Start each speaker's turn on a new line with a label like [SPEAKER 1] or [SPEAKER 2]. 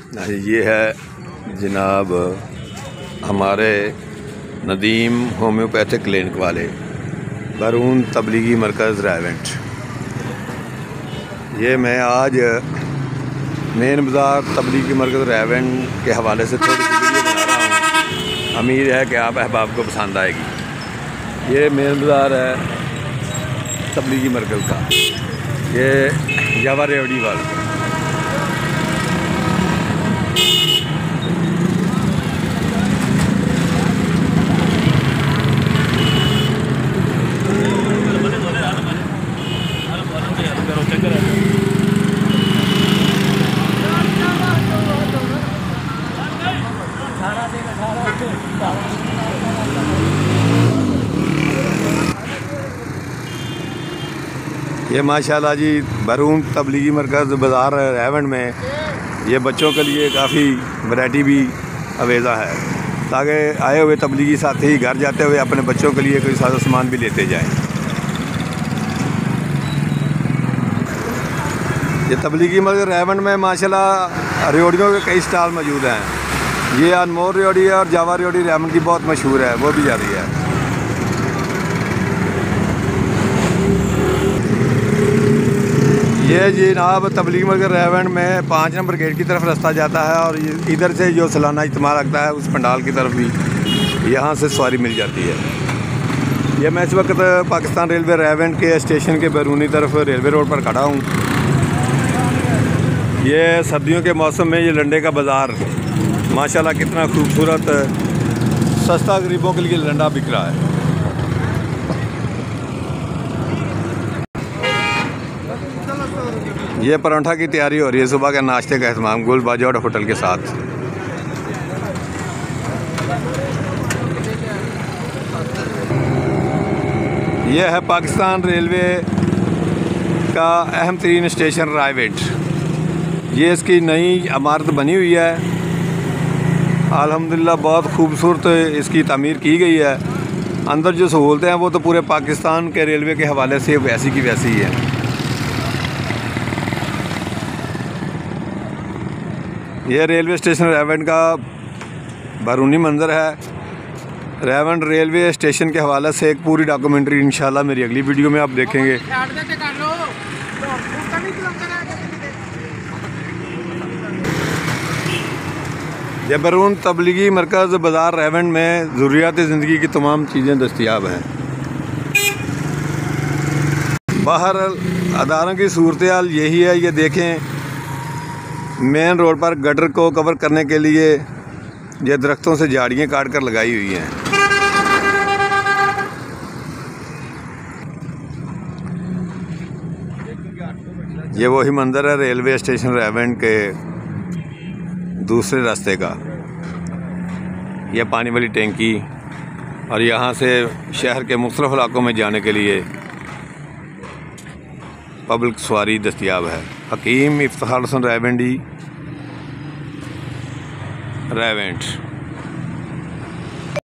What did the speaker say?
[SPEAKER 1] ये है जनाब हमारे नदीम होम्योपैथिक क्लिनिक वाले बैरून तबलीगी मरकज़ रायवेंट। ये मैं आज मेन बाज़ार तबलीगी मरकज़ रायवेंट के हवाले से थोड़ी सी वीडियो बना रहा हूँ। उम्मीद है कि आप अहबाब को पसंद आएगी। ये मेन बाज़ार है तबलीगी मरकज़ का, ये जावा रेवड़ी वाला। ये माशाल्लाह जी बैरून तबलीगी मरकज़ बाज़ार रायवेंट में ये बच्चों के लिए काफ़ी वैरायटी भी अवेज़ा है, ताकि आए हुए तबलीगी साथी घर जाते हुए अपने बच्चों के लिए कोई सारा सामान भी लेते जाएं। ये तबलीगी मरकज़ रायवेंट में माशाल्लाह रेवड़ियों के कई स्टॉल मौजूद हैं। ये अनमोल रेवड़ी है और जावा रेवड़ी रायवेंट की बहुत मशहूर है, वो भी जा रही है। ये जनाब तबलीगी मरकज़ रायवेंट में 5 नंबर गेट की तरफ रास्ता जाता है और इधर से जो सालाना इज्तिमा लगता है उस पंडाल की तरफ भी यहाँ से सवारी मिल जाती है। ये मैं इस वक्त पाकिस्तान रेलवे रायवेंट के स्टेशन के बैरूनी तरफ रेलवे रोड पर खड़ा हूँ। ये सर्दियों के मौसम में ये लंडे का बाज़ार माशाल्लाह कितना खूबसूरत सस्ता गरीबों के लिए लंडा बिक रहा है। ये परांठा की तैयारी हो रही है, सुबह के नाश्ते का एहतमाम गुल बाजौड़ होटल के साथ। यह है पाकिस्तान रेलवे का अहम तरीन स्टेशन रायवेंट। ये इसकी नई इमारत बनी हुई है, अल्हम्दुलिल्लाह बहुत खूबसूरत इसकी तामीर की गई है। अंदर जो सहूलतें हैं वो तो पूरे पाकिस्तान के रेलवे के हवाले से वैसी की वैसी ही है। यह रेलवे स्टेशन रायवेंट का बैरूनी मंजर है। रायवेंट रेलवे स्टेशन के हवाले से एक पूरी डॉक्यूमेंट्री इंशाल्लाह मेरी अगली वीडियो में आप देखेंगे। यह बैरून तबलीगी मरकज़ बाज़ार रायवेंट में ज़रूरियात ज़िंदगी की तमाम चीज़ें दस्तयाब हैं। बाहर अदारों की सूरत हाल यही है। ये देखें, मेन रोड पर गटर को कवर करने के लिए ये दरख्तों से झाड़ियाँ काट कर लगाई हुई हैं। ये वही मंजर है रेलवे स्टेशन रायवेंट के दूसरे रास्ते का। यह पानी वाली टैंकी और यहाँ से शहर के मुख्तलिफ इलाकों में जाने के लिए पब्लिक सवारी दस्तयाब है। हकीम इफ्तिखार हसन रायवेंडी रायवेंट।